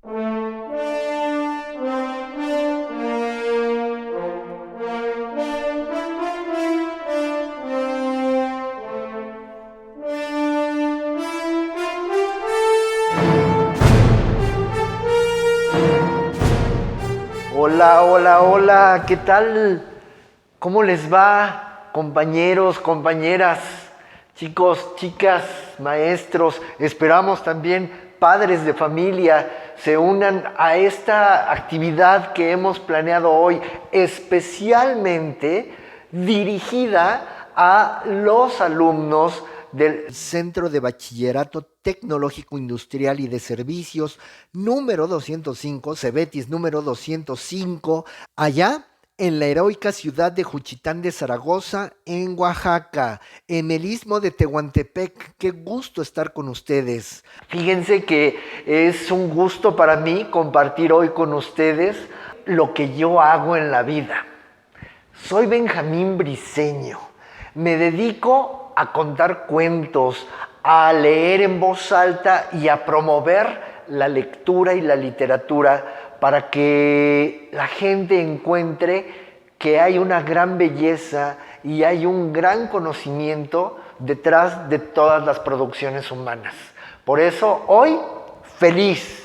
Hola, hola, hola, ¿qué tal? ¿Cómo les va, compañeros, compañeras, chicos, chicas, maestros? Esperamos también padres de familia se unan a esta actividad que hemos planeado hoy, especialmente dirigida a los alumnos del Centro de Bachillerato Tecnológico Industrial y de Servicios número 205, Cebetis número 205, allá en la heroica ciudad de Juchitán de Zaragoza, en Oaxaca, en el istmo de Tehuantepec. Qué gusto estar con ustedes. Fíjense que es un gusto para mí compartir hoy con ustedes lo que yo hago en la vida. Soy Benjamín Briceño. Me dedico a contar cuentos, a leer en voz alta y a promover la lectura y la literatura para que la gente encuentre que hay una gran belleza y hay un gran conocimiento detrás de todas las producciones humanas. Por eso hoy, feliz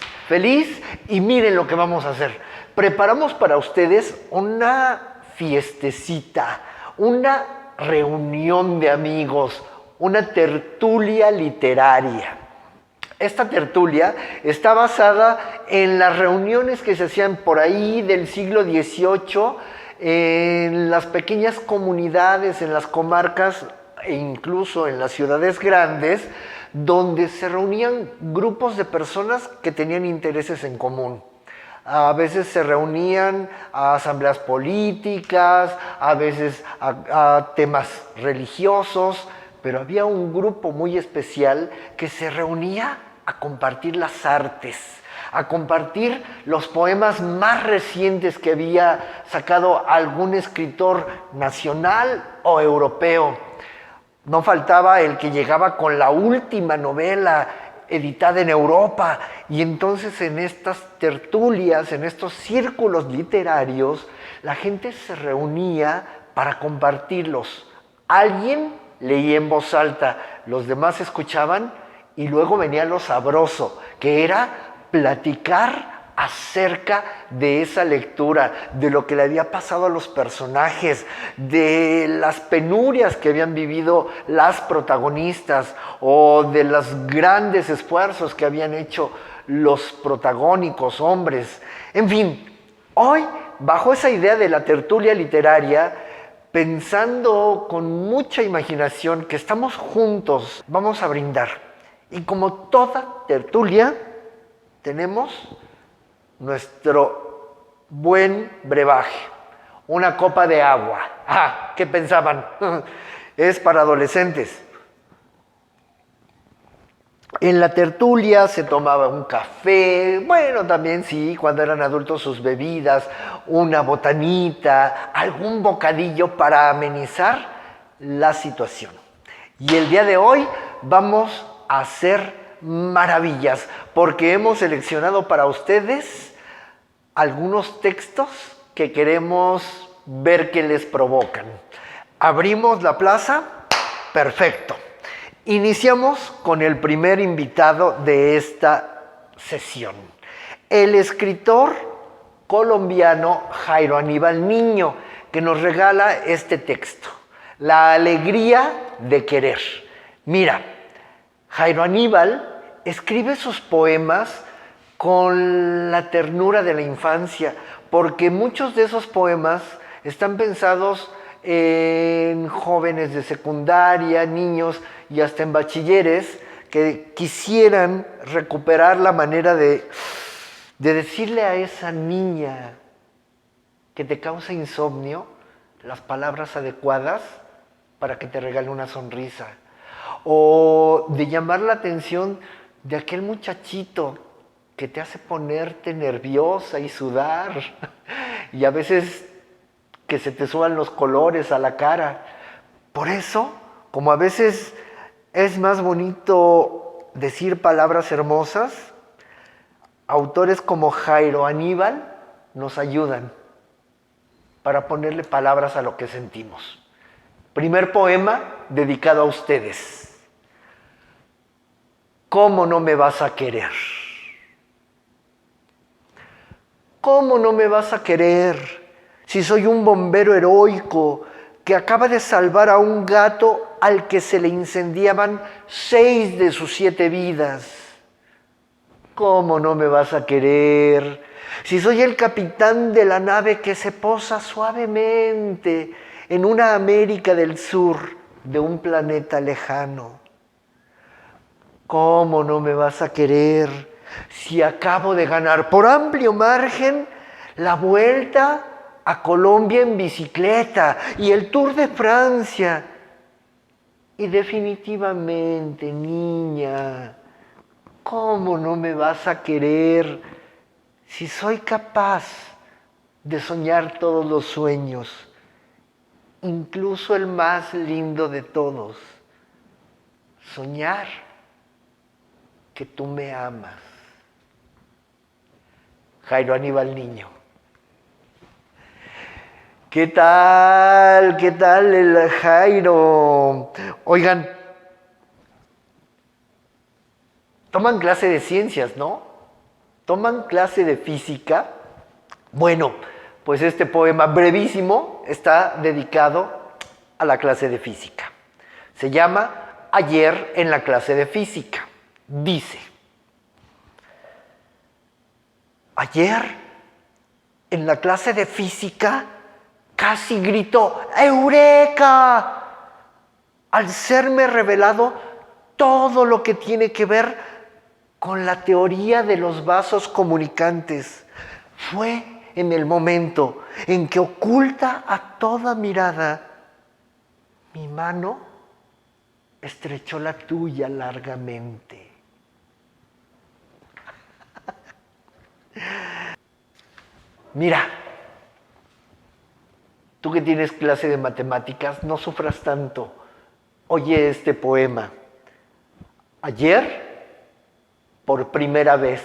y miren lo que vamos a hacer. Preparamos para ustedes una fiestecita, una reunión de amigos, una tertulia literaria. Esta tertulia está basada en las reuniones que se hacían por ahí del siglo XVIII en las pequeñas comunidades, en las comarcas e incluso en las ciudades grandes, donde se reunían grupos de personas que tenían intereses en común. A veces se reunían a asambleas políticas, a veces a temas religiosos, pero había un grupo muy especial que se reunía a compartir las artes, a compartir los poemas más recientes que había sacado algún escritor nacional o europeo. No faltaba el que llegaba con la última novela editada en Europa, y entonces en estas tertulias, en estos círculos literarios, la gente se reunía para compartirlos. Alguien leía en voz alta, los demás escuchaban y luego venía lo sabroso, que era platicar acerca de esa lectura, de lo que le había pasado a los personajes, de las penurias que habían vivido las protagonistas o de los grandes esfuerzos que habían hecho los protagónicos hombres. En fin, hoy, bajo esa idea de la tertulia literaria, pensando con mucha imaginación que estamos juntos, vamos a brindar. Y como toda tertulia, tenemos nuestro buen brebaje, una copa de agua. ¿Qué pensaban? Es para adolescentes. En la tertulia se tomaba un café, bueno, también sí, cuando eran adultos sus bebidas, una botanita, algún bocadillo para amenizar la situación. Y el día de hoy vamos a hacer maravillas, porque hemos seleccionado para ustedes algunos textos que queremos ver que les provocan. Abrimos la plaza, perfecto. Iniciamos con el primer invitado de esta sesión, el escritor colombiano Jairo Aníbal Niño, que nos regala este texto, La alegría de querer. Mira, Jairo Aníbal escribe sus poemas con la ternura de la infancia, porque muchos de esos poemas están pensados en jóvenes de secundaria, niños y hasta en bachilleres que quisieran recuperar la manera de decirle a esa niña que te causa insomnio las palabras adecuadas para que te regale una sonrisa, o de llamar la atención de aquel muchachito que te hace ponerte nerviosa y sudar, y a veces que se te suban los colores a la cara. Por eso, como a veces es más bonito decir palabras hermosas, Autores como Jairo Aníbal nos ayudan para ponerle palabras a lo que sentimos. Primer poema dedicado a ustedes. ¿Cómo no me vas a querer? ¿Cómo no me vas a querer si soy un bombero heroico que acaba de salvar a un gato al que se le incendiaban 6 de sus 7 vidas? ¿Cómo no me vas a querer si soy el capitán de la nave que se posa suavemente en una América del Sur de un planeta lejano? ¿Cómo no me vas a querer si acabo de ganar por amplio margen la Vuelta a Colombia en bicicleta y el Tour de Francia? Y definitivamente, niña, ¿cómo no me vas a querer si soy capaz de soñar todos los sueños, incluso el más lindo de todos? Soñar que tú me amas. Jairo Aníbal Niño. ¿Qué tal? ¿Qué tal el Jairo? Oigan, toman clase de ciencias, ¿no? ¿Toman clase de física? Bueno, pues este poema brevísimo está dedicado a la clase de física. Se llama Ayer en la clase de física. Dice: ayer en la clase de física casi gritó ¡Eureka!, al serme revelado todo lo que tiene que ver con la teoría de los vasos comunicantes. Fue en el momento en que, oculta a toda mirada, mi mano estrechó la tuya largamente. Mira, tú que tienes clase de matemáticas, no sufras tanto. Oye este poema. Ayer, por primera vez.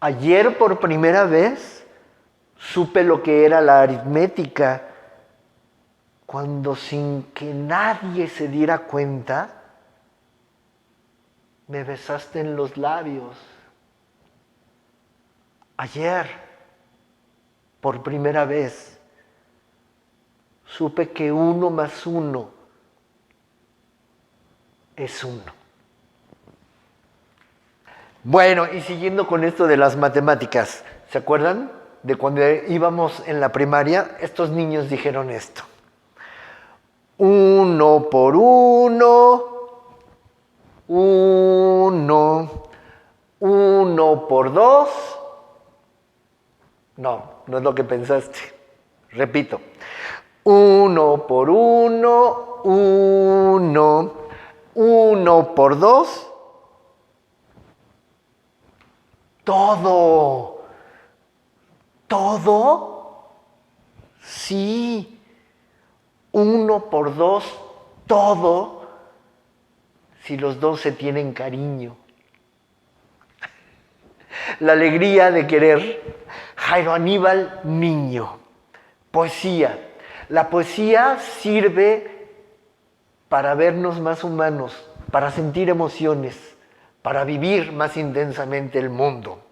Ayer, por primera vez, supe lo que era la aritmética, cuando, sin que nadie se diera cuenta, me besaste en los labios. Ayer, por primera vez, supe que 1 más 1 es 1. Bueno, y siguiendo con esto de las matemáticas, ¿se acuerdan de cuando íbamos en la primaria? Estos niños dijeron esto: 1 por 1, 1, 1 por 2. No, no es lo que pensaste. Repito: 1 por 1, 1, 1 por 2. Todo. ¿Todo? Sí. 1 por 2, todo, si los dos se tienen cariño. La alegría de querer. Jairo Aníbal Niño. Poesía. La poesía sirve para vernos más humanos, para sentir emociones, para vivir más intensamente el mundo.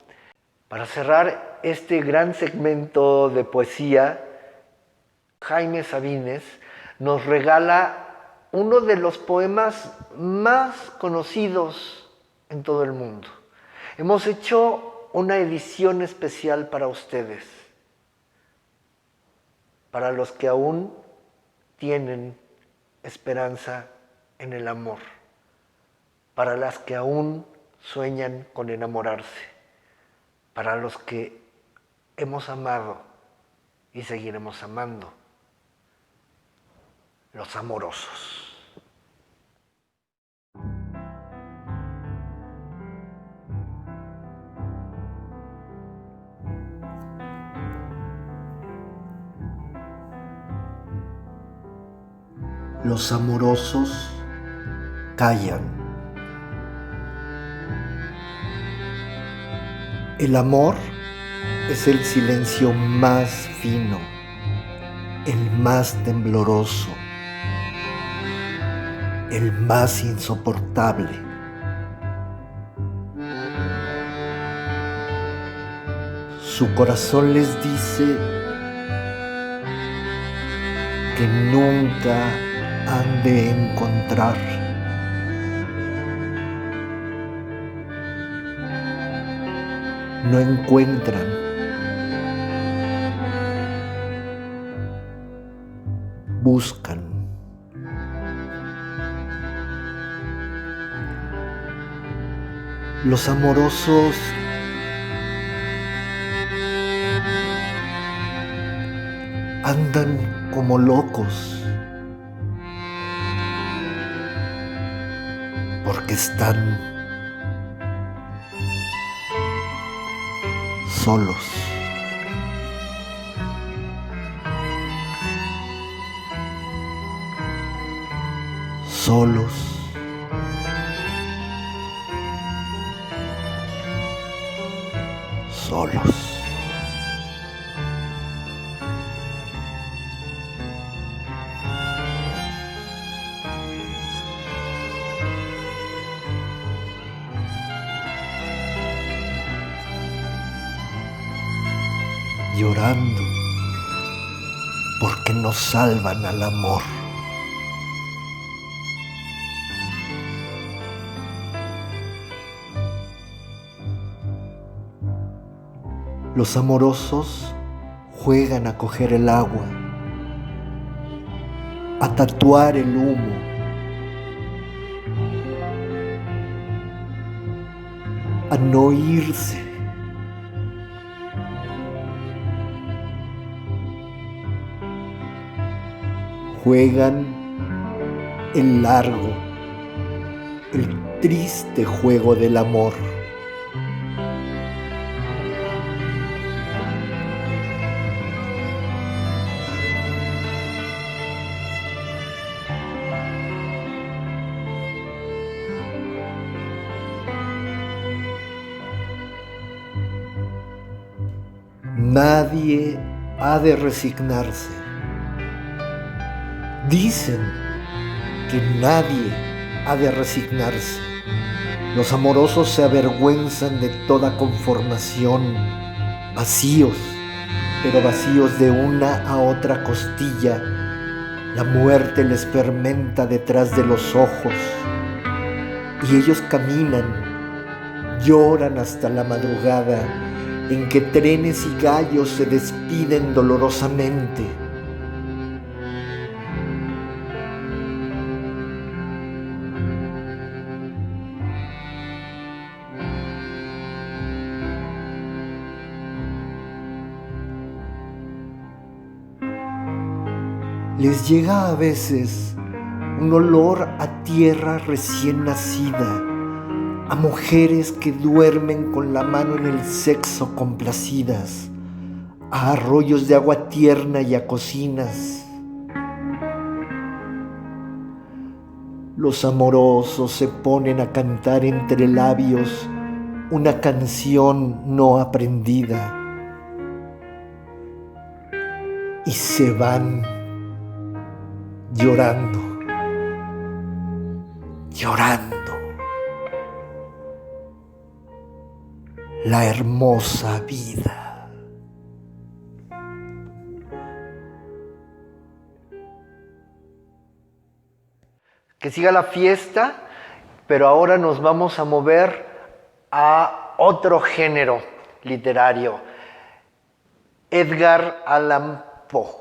Para cerrar este gran segmento de poesía, Jaime Sabines nos regala uno de los poemas más conocidos en todo el mundo. Hemos hecho una edición especial para ustedes, para los que aún tienen esperanza en el amor, para las que aún sueñan con enamorarse, para los que hemos amado y seguiremos amando, los amorosos. Los amorosos callan. El amor es el silencio más fino, el más tembloroso, el más insoportable. Su corazón les dice que nunca han de encontrar. No encuentran. Buscan. Los amorosos andan como locos porque están solos. Solos. Solos. Llorando porque no salvan al amor. Los amorosos juegan a coger el agua, a tatuar el humo, a no irse. Juegan el largo, el triste juego del amor. Nadie ha de resignarse. Dicen que nadie ha de resignarse. Los amorosos se avergüenzan de toda conformación, vacíos, pero vacíos de una a otra costilla. La muerte les fermenta detrás de los ojos y ellos caminan, lloran hasta la madrugada en que trenes y gallos se despiden dolorosamente. Les llega a veces un olor a tierra recién nacida, a mujeres que duermen con la mano en el sexo complacidas, a arroyos de agua tierna y a cocinas. Los amorosos se ponen a cantar entre labios una canción no aprendida y se van llorando, llorando. La hermosa vida. Que siga la fiesta, pero ahora nos vamos a mover a otro género literario. Edgar Allan Poe,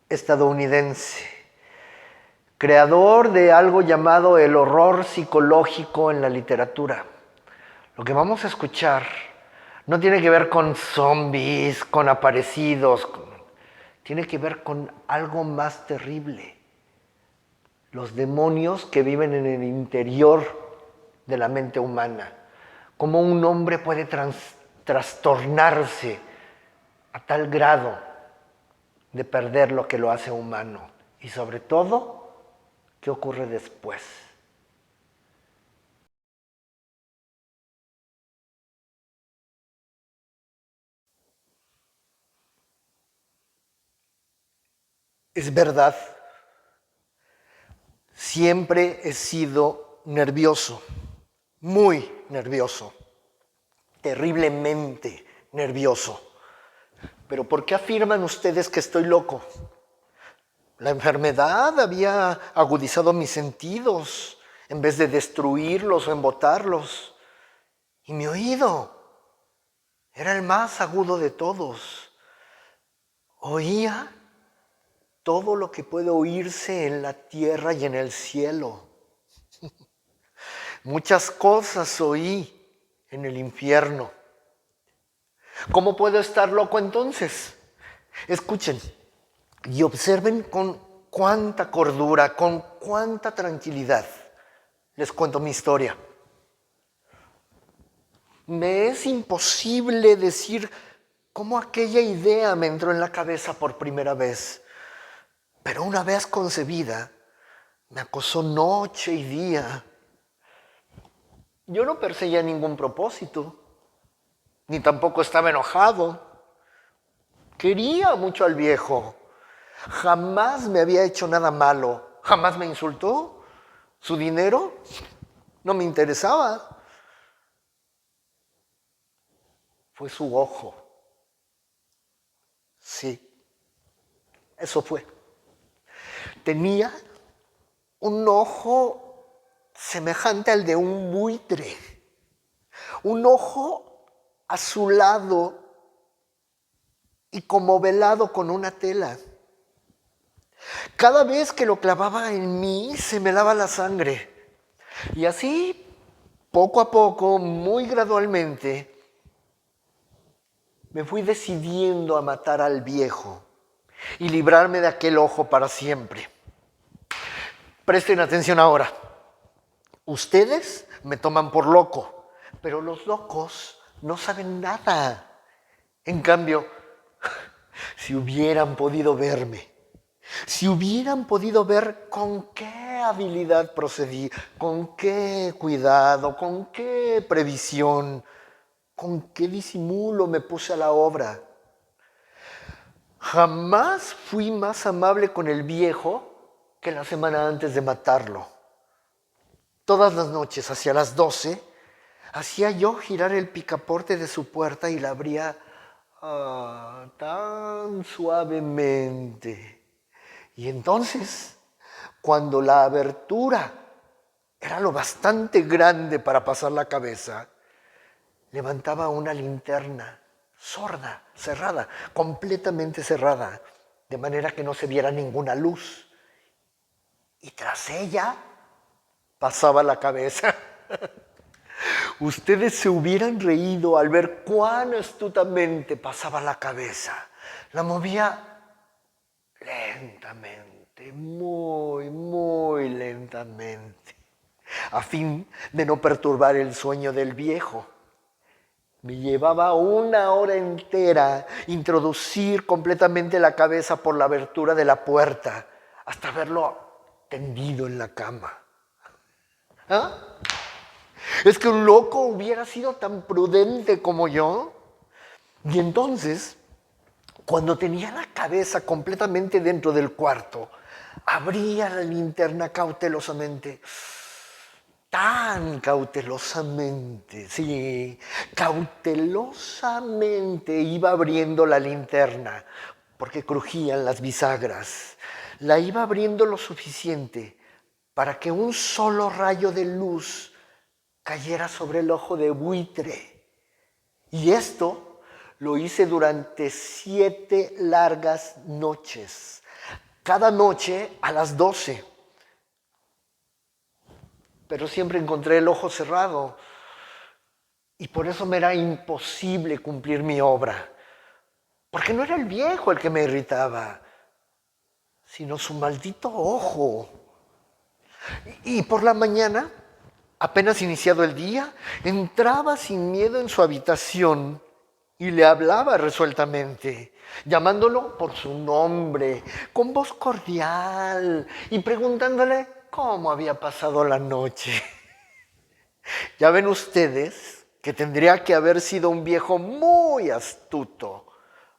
estadounidense, creador de algo llamado el horror psicológico en la literatura. Lo que vamos a escuchar no tiene que ver con zombies, con aparecidos, tiene que ver con algo más terrible. Los demonios que viven en el interior de la mente humana. Cómo un hombre puede trastornarse a tal grado de perder lo que lo hace humano. Y sobre todo, ¿qué ocurre después? Es verdad, siempre he sido nervioso, muy nervioso, terriblemente nervioso. Pero ¿por qué afirman ustedes que estoy loco? La enfermedad había agudizado mis sentidos en vez de destruirlos o embotarlos. Y mi oído era el más agudo de todos. Oía todo lo que puede oírse en la tierra y en el cielo. Muchas cosas oí en el infierno. ¿Cómo puedo estar loco entonces? Escuchen y observen con cuánta cordura, con cuánta tranquilidad les cuento mi historia. Me es imposible decir cómo aquella idea me entró en la cabeza por primera vez, pero una vez concebida, me acosó noche y día. Yo no perseguía ningún propósito, ni tampoco estaba enojado. Quería mucho al viejo. Jamás me había hecho nada malo, jamás me insultó. Su dinero no me interesaba. Fue su ojo. Sí, eso fue. Tenía un ojo semejante al de un buitre. Un ojo azulado y como velado con una tela. Cada vez que lo clavaba en mí se me helaba la sangre. Y así, poco a poco, muy gradualmente, me fui decidiendo a matar al viejo y librarme de aquel ojo para siempre. Presten atención ahora. Ustedes me toman por loco, pero los locos no saben nada. En cambio, si hubieran podido verme, si hubieran podido ver con qué habilidad procedí, con qué cuidado, con qué previsión, con qué disimulo me puse a la obra. Jamás fui más amable con el viejo que la semana antes de matarlo. Todas las noches, hacia las 12, hacía yo girar el picaporte de su puerta y la abría tan suavemente. Y entonces, cuando la abertura era lo bastante grande para pasar la cabeza, levantaba una linterna sorda, cerrada, completamente cerrada, de manera que no se viera ninguna luz. Y tras ella pasaba la cabeza. Ustedes se hubieran reído al ver cuán astutamente pasaba la cabeza. La movía lentamente, muy, muy lentamente, a fin de no perturbar el sueño del viejo. Me llevaba 1 hora entera introducir completamente la cabeza por la abertura de la puerta hasta verlo tendido en la cama. ¿Ah? ¿Es que un loco hubiera sido tan prudente como yo? Y entonces, cuando tenía la cabeza completamente dentro del cuarto, abría la linterna cautelosamente. Tan cautelosamente, sí, cautelosamente iba abriendo la linterna, porque crujían las bisagras. La iba abriendo lo suficiente para que un solo rayo de luz cayera sobre el ojo de buitre. Y esto lo hice durante 7 largas noches, cada noche a las 12. Pero siempre encontré el ojo cerrado y por eso me era imposible cumplir mi obra. Porque no era el viejo el que me irritaba, sino su maldito ojo. Y por la mañana, apenas iniciado el día, entraba sin miedo en su habitación y le hablaba resueltamente, llamándolo por su nombre, con voz cordial y preguntándole cómo había pasado la noche. Ya ven ustedes que tendría que haber sido un viejo muy astuto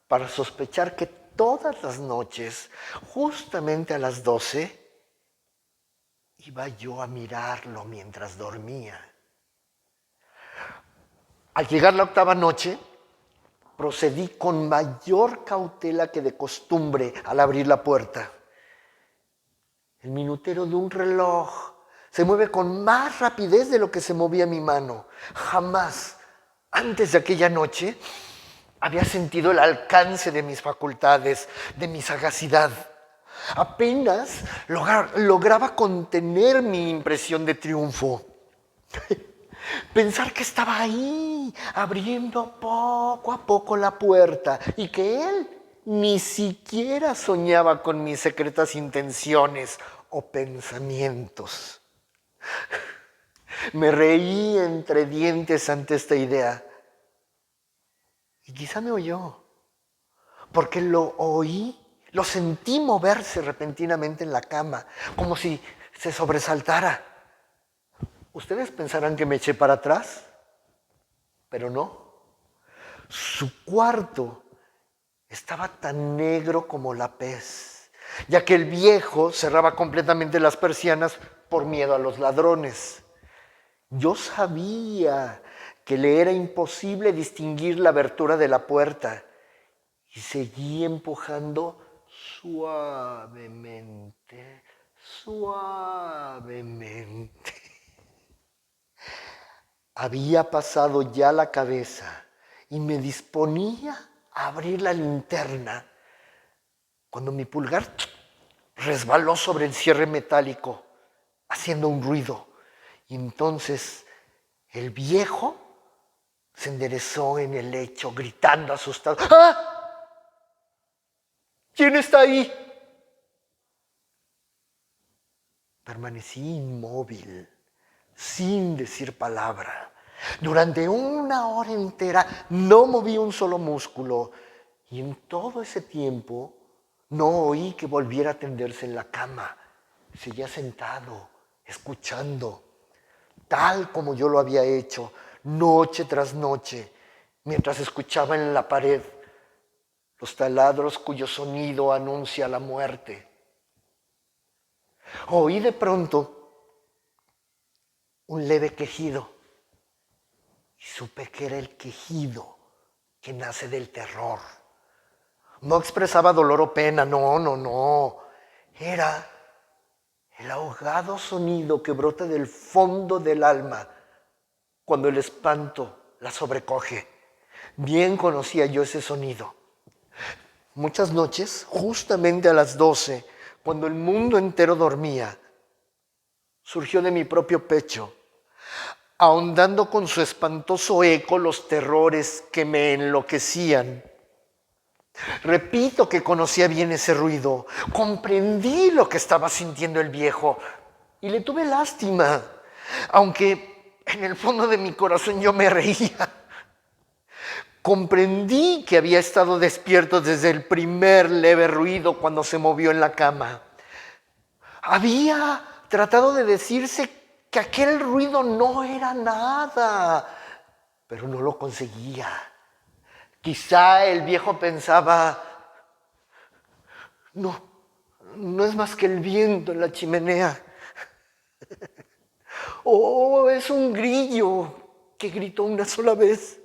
para sospechar que todas las noches, justamente a las 12, iba yo a mirarlo mientras dormía. Al llegar la octava noche, procedí con mayor cautela que de costumbre al abrir la puerta. El minutero de un reloj se mueve con más rapidez de lo que se movía mi mano. Jamás, antes de aquella noche, había sentido el alcance de mis facultades, de mi sagacidad. Apenas lograba contener mi impresión de triunfo. Pensar que estaba ahí, abriendo poco a poco la puerta y que él ni siquiera soñaba con mis secretas intenciones o pensamientos. Me reí entre dientes ante esta idea y quizá me oyó, porque lo oí, lo sentí moverse repentinamente en la cama, como si se sobresaltara. Ustedes pensarán que me eché para atrás, pero no. Su cuarto estaba tan negro como la pez, ya que el viejo cerraba completamente las persianas por miedo a los ladrones. Yo sabía que le era imposible distinguir la abertura de la puerta y seguí empujando suavemente, suavemente. Había pasado ya la cabeza y me disponía a abrir la linterna cuando mi pulgar resbaló sobre el cierre metálico, haciendo un ruido. Y entonces el viejo se enderezó en el lecho, gritando asustado: ¡Ah! ¿Quién está ahí? Permanecí inmóvil, sin decir palabra. Durante una hora entera no moví un solo músculo y en todo ese tiempo no oí que volviera a tenderse en la cama. Seguía sentado, escuchando, tal como yo lo había hecho noche tras noche, mientras escuchaba en la pared los taladros cuyo sonido anuncia la muerte. Oí de pronto un leve quejido y supe que era el quejido que nace del terror. No expresaba dolor o pena, no. Era el ahogado sonido que brota del fondo del alma cuando el espanto la sobrecoge. Bien conocía yo ese sonido. Muchas noches, justamente a las 12, cuando el mundo entero dormía, surgió de mi propio pecho, ahondando con su espantoso eco los terrores que me enloquecían. Repito que conocía bien ese ruido, comprendí lo que estaba sintiendo el viejo y le tuve lástima, aunque en el fondo de mi corazón yo me reía. Comprendí que había estado despierto desde el primer leve ruido cuando se movió en la cama. Había tratado de decirse que aquel ruido no era nada, pero no lo conseguía. Quizá el viejo pensaba: no es más que el viento en la chimenea. O es un grillo que gritó una sola vez.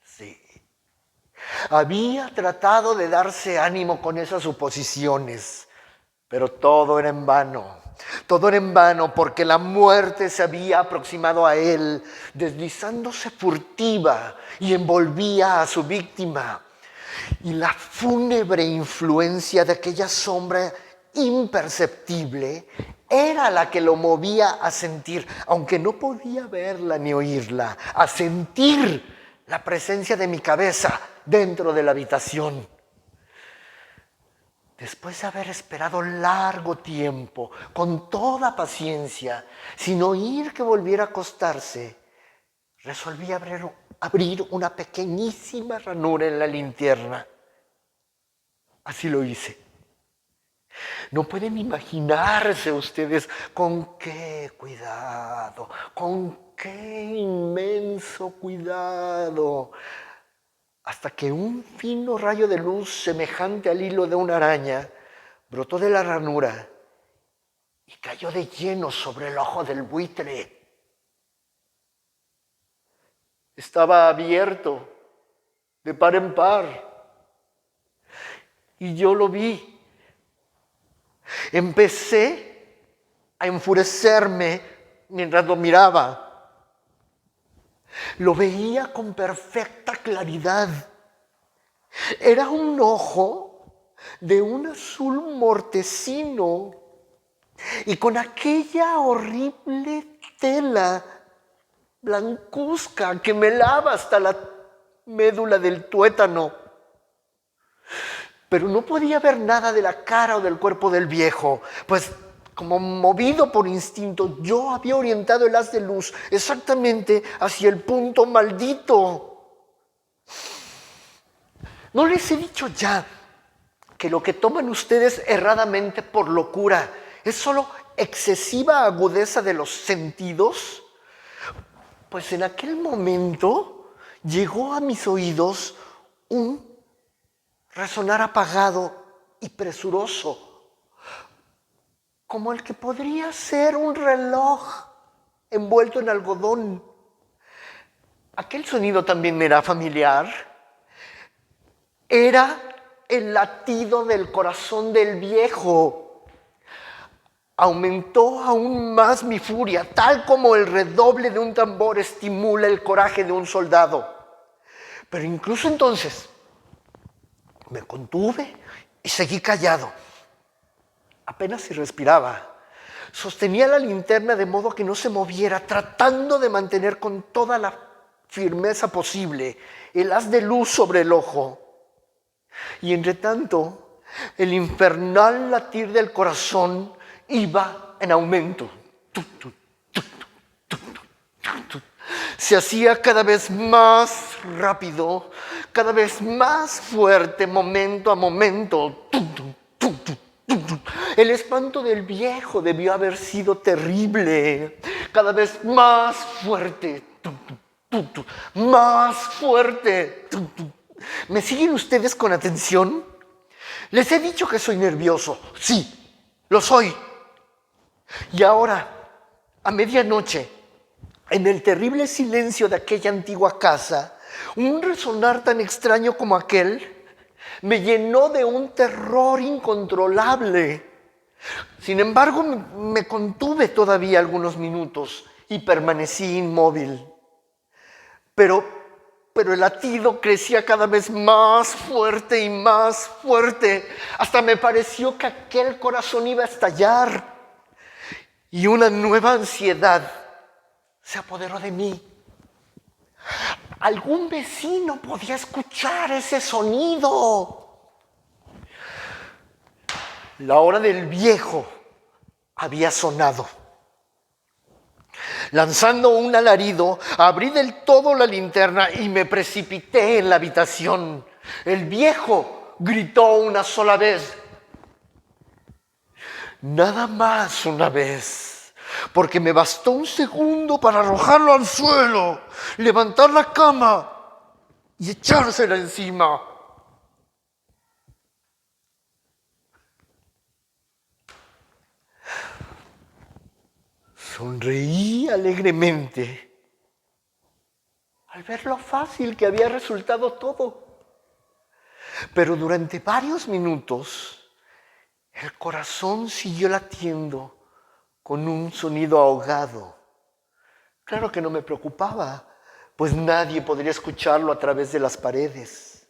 Sí. Había tratado de darse ánimo con esas suposiciones, pero todo era en vano. Todo era en vano porque la muerte se había aproximado a él, deslizándose furtiva y envolvía a su víctima. Y la fúnebre influencia de aquella sombra imperceptible era la que lo movía a sentir, aunque no podía verla ni oírla, a sentir la presencia de mi cabeza dentro de la habitación. Después de haber esperado largo tiempo, con toda paciencia, sin oír que volviera a acostarse, resolví abrir una pequeñísima ranura en la linterna. Así lo hice. No pueden imaginarse ustedes con qué cuidado, con qué inmenso cuidado hasta que un fino rayo de luz semejante al hilo de una araña brotó de la ranura y cayó de lleno sobre el ojo del buitre. Estaba abierto de par en par y yo lo vi. Empecé a enfurecerme mientras lo miraba. Lo veía con perfecta claridad. Era un ojo de un azul mortecino y con aquella horrible tela blancuzca que me lava hasta la médula del tuétano. Pero no podía ver nada de la cara o del cuerpo del viejo, pues como movido por instinto, yo había orientado el haz de luz exactamente hacia el punto maldito. ¿No les he dicho ya que lo que toman ustedes erradamente por locura es solo excesiva agudeza de los sentidos? Pues en aquel momento llegó a mis oídos un resonar apagado y presuroso, como el que podría ser un reloj envuelto en algodón. Aquel sonido también me era familiar. Era el latido del corazón del viejo. Aumentó aún más mi furia, tal como el redoble de un tambor estimula el coraje de un soldado. Pero incluso entonces me contuve y seguí callado. Apenas si respiraba. Sostenía la linterna de modo que no se moviera, tratando de mantener con toda la firmeza posible el haz de luz sobre el ojo. Y entre tanto, el infernal latir del corazón iba en aumento. Se hacía cada vez más rápido, cada vez más fuerte, momento a momento. El espanto del viejo debió haber sido terrible, cada vez más fuerte, más fuerte. ¿Me siguen ustedes con atención? Les he dicho que soy nervioso. Sí, lo soy. Y ahora, a medianoche, en el terrible silencio de aquella antigua casa, un resonar tan extraño como aquel me llenó de un terror incontrolable. Sin embargo, me contuve todavía algunos minutos y permanecí inmóvil. Pero el latido crecía cada vez más fuerte y más fuerte. Hasta me pareció que aquel corazón iba a estallar. Y una nueva ansiedad se apoderó de mí. Algún vecino podía escuchar ese sonido. La hora del viejo había sonado. Lanzando un alarido, abrí del todo la linterna y me precipité en la habitación. El viejo gritó una sola vez. Nada más una vez, porque me bastó un segundo para arrojarlo al suelo, levantar la cama y echársela encima. Sonreí alegremente al ver lo fácil que había resultado todo. Pero durante varios minutos el corazón siguió latiendo con un sonido ahogado. Claro que no me preocupaba, pues nadie podría escucharlo a través de las paredes.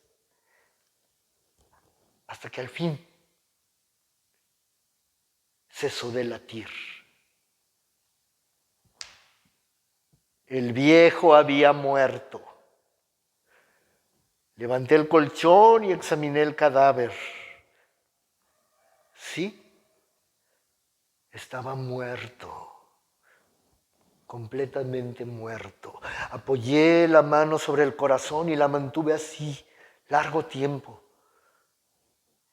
Hasta que al fin cesó de latir. El viejo había muerto. Levanté el colchón y examiné el cadáver. Sí, estaba muerto, completamente muerto. Apoyé la mano sobre el corazón y la mantuve así largo tiempo.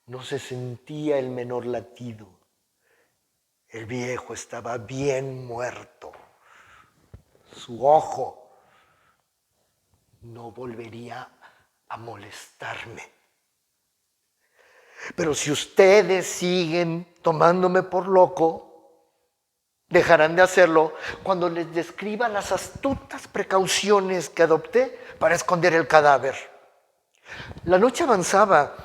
No se sentía el menor latido. El viejo estaba bien muerto. Su ojo no volvería a molestarme. Pero si ustedes siguen tomándome por loco, dejarán de hacerlo cuando les describa las astutas precauciones que adopté para esconder el cadáver. La noche avanzaba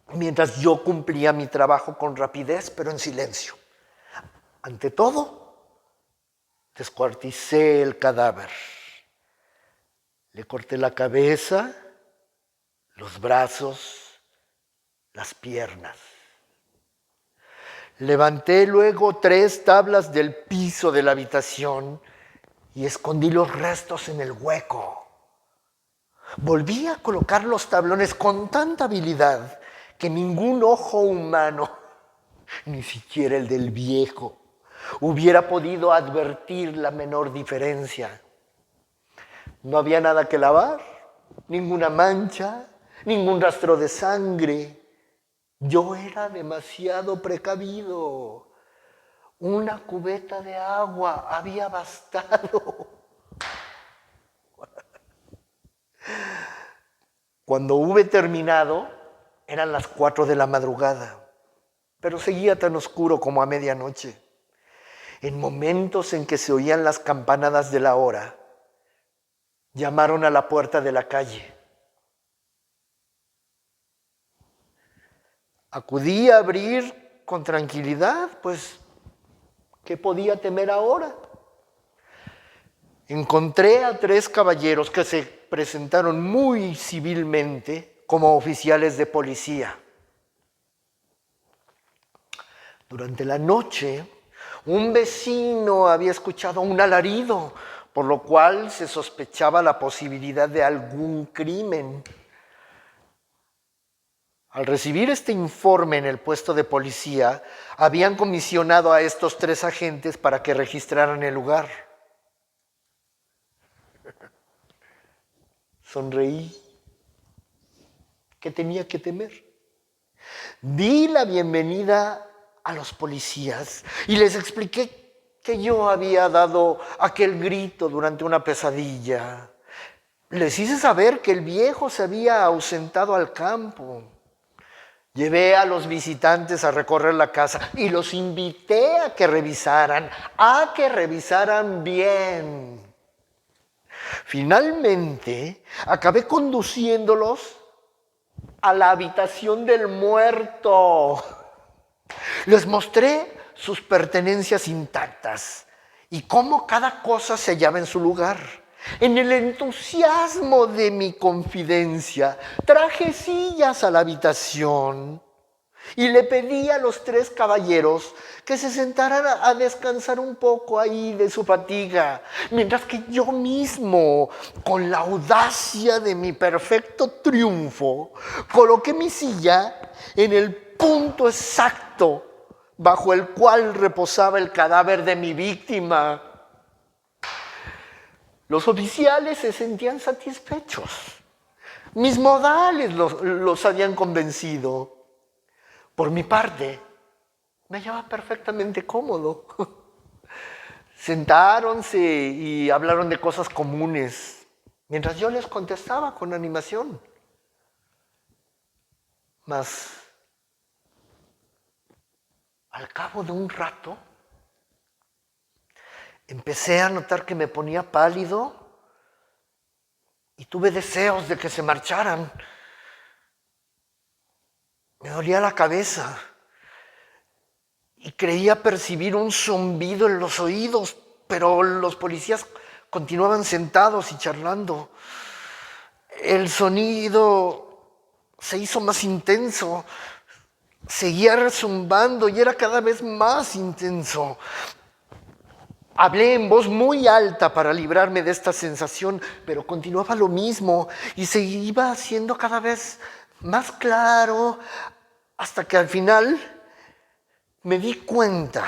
mientras yo cumplía mi trabajo con rapidez, pero en silencio. Ante todo, descuarticé el cadáver. Le corté la cabeza, los brazos, las piernas. Levanté luego 3 tablas del piso de la habitación y escondí los restos en el hueco. Volví a colocar los tablones con tanta habilidad que ningún ojo humano, ni siquiera el del viejo, hubiera podido advertir la menor diferencia. No había nada que lavar, ninguna mancha, ningún rastro de sangre. Yo era demasiado precavido. Una cubeta de agua había bastado. Cuando hube terminado, eran las 4 de la madrugada, pero seguía tan oscuro como a medianoche. En momentos en que se oían las campanadas de la hora, llamaron a la puerta de la calle. Acudí a abrir con tranquilidad, pues, ¿qué podía temer ahora? Encontré a 3 caballeros que se presentaron muy civilmente como oficiales de policía. Durante la noche, un vecino había escuchado un alarido, por lo cual se sospechaba la posibilidad de algún crimen. Al recibir este informe en el puesto de policía, habían comisionado a estos 3 agentes para que registraran el lugar. Sonreí. ¿Qué tenía que temer? Di la bienvenida a los policías y les expliqué que yo había dado aquel grito durante una pesadilla. Les hice saber que el viejo se había ausentado al campo. Llevé a los visitantes a recorrer la casa y los invité a que revisaran bien. Finalmente, acabé conduciéndolos a la habitación del muerto. Les mostré sus pertenencias intactas y cómo cada cosa se hallaba en su lugar. En el entusiasmo de mi confidencia, traje sillas a la habitación y le pedí a los 3 caballeros que se sentaran a descansar un poco ahí de su fatiga, mientras que yo mismo, con la audacia de mi perfecto triunfo, coloqué mi silla en el punto exacto bajo el cual reposaba el cadáver de mi víctima. Los oficiales se sentían satisfechos. Mis modales los habían convencido. Por mi parte, me hallaba perfectamente cómodo. Sentáronse y hablaron de cosas comunes, mientras yo les contestaba con animación. Mas, al cabo de un rato, empecé a notar que me ponía pálido y tuve deseos de que se marcharan. Me dolía la cabeza y creía percibir un zumbido en los oídos, pero los policías continuaban sentados y charlando. El sonido se hizo más intenso, seguía rezumbando y era cada vez más intenso. Hablé en voz muy alta para librarme de esta sensación, pero continuaba lo mismo y se iba haciendo cada vez más claro, hasta que al final me di cuenta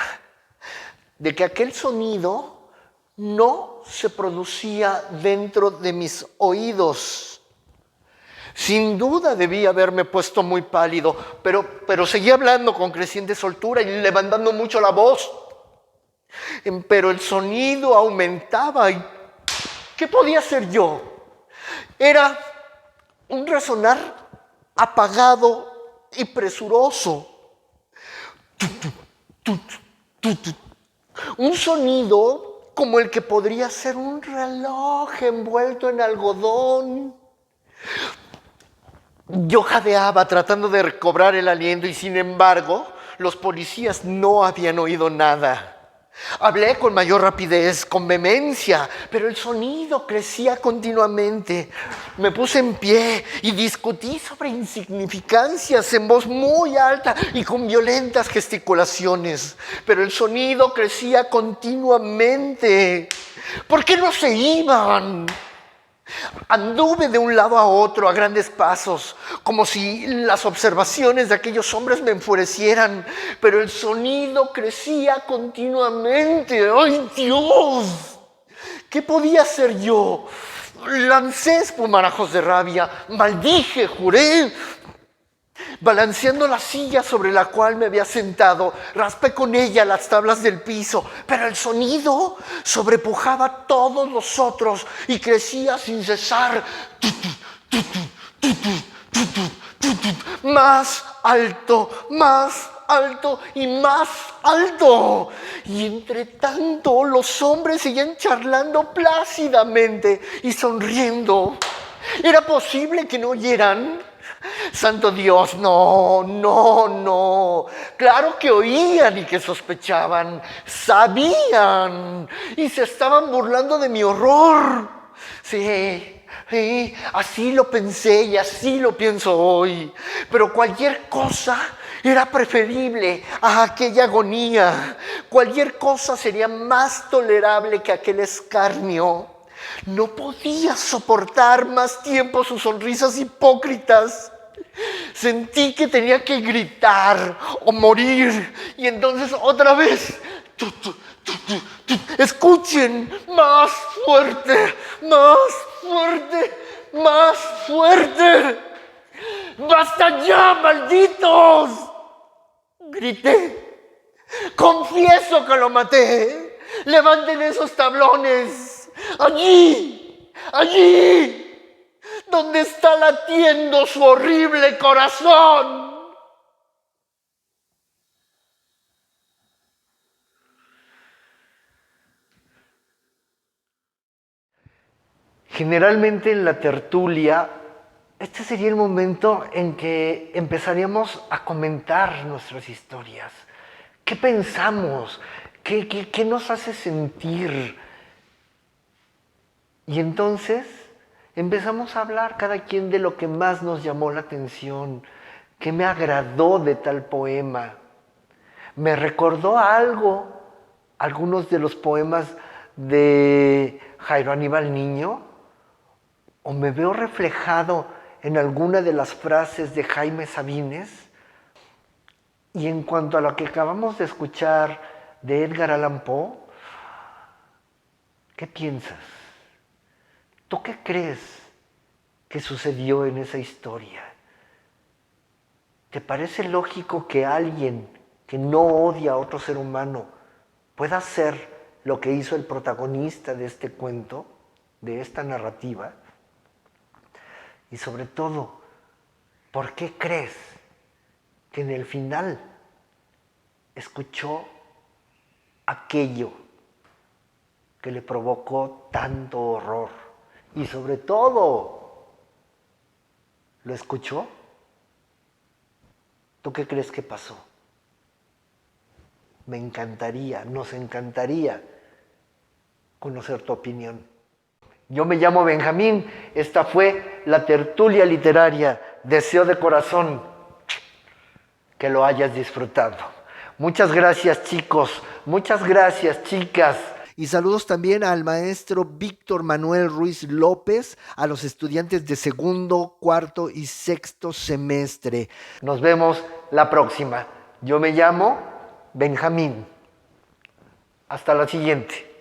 de que aquel sonido no se producía dentro de mis oídos. Sin duda debía haberme puesto muy pálido, pero seguí hablando con creciente soltura y levantando mucho la voz. Pero el sonido aumentaba y ¿qué podía hacer yo? Era un resonar apagado y presuroso. Un sonido como el que podría ser un reloj envuelto en algodón. Yo jadeaba tratando de recobrar el aliento y sin embargo, los policías no habían oído nada. Hablé con mayor rapidez, con vehemencia, pero el sonido crecía continuamente. Me puse en pie y discutí sobre insignificancias en voz muy alta y con violentas gesticulaciones, pero el sonido crecía continuamente. ¿Por qué no se iban? Anduve de un lado a otro a grandes pasos, como si las observaciones de aquellos hombres me enfurecieran, pero el sonido crecía continuamente. ¡Ay, Dios! ¿Qué podía hacer yo? Lancé espumarajos de rabia, maldije, juré. Balanceando la silla sobre la cual me había sentado, raspé con ella las tablas del piso, pero el sonido sobrepujaba todos los otros y crecía sin cesar. Más alto, más alto y más alto. Y entre tanto los hombres seguían charlando plácidamente y sonriendo. ¿Era posible que no oyeran? Santo Dios, no, no, no. Claro que oían y que sospechaban, sabían y se estaban burlando de mi horror. Sí, sí, así lo pensé y así lo pienso hoy. Pero cualquier cosa era preferible a aquella agonía. Cualquier cosa sería más tolerable que aquel escarnio. No podía soportar más tiempo sus sonrisas hipócritas. Sentí que tenía que gritar o morir. Y entonces otra vez, escuchen, más fuerte, más fuerte, más fuerte. ¡Basta ya, malditos! Grité. Confieso que lo maté. Levanten esos tablones. Allí, allí, donde está latiendo su horrible corazón. Generalmente en la tertulia, este sería el momento en que empezaríamos a comentar nuestras historias. ¿Qué pensamos? ¿Qué nos hace sentir? Y entonces empezamos a hablar cada quien de lo que más nos llamó la atención, qué me agradó de tal poema. Me recordó algo, algunos de los poemas de Jairo Aníbal Niño, o me veo reflejado en alguna de las frases de Jaime Sabines. Y en cuanto a lo que acabamos de escuchar de Edgar Allan Poe, ¿qué piensas? ¿Tú qué crees que sucedió en esa historia? ¿Te parece lógico que alguien que no odia a otro ser humano pueda hacer lo que hizo el protagonista de este cuento, de esta narrativa? Y sobre todo, ¿por qué crees que en el final escuchó aquello que le provocó tanto horror? Y sobre todo, ¿lo escuchó? ¿Tú qué crees que pasó? Me encantaría, nos encantaría conocer tu opinión. Yo me llamo Benjamín, esta fue la tertulia literaria. Deseo de corazón que lo hayas disfrutado. Muchas gracias, chicos, muchas gracias, chicas. Y saludos también al maestro Víctor Manuel Ruiz López, a los estudiantes de segundo, cuarto y sexto semestre. Nos vemos la próxima. Yo me llamo Benjamín. Hasta la siguiente.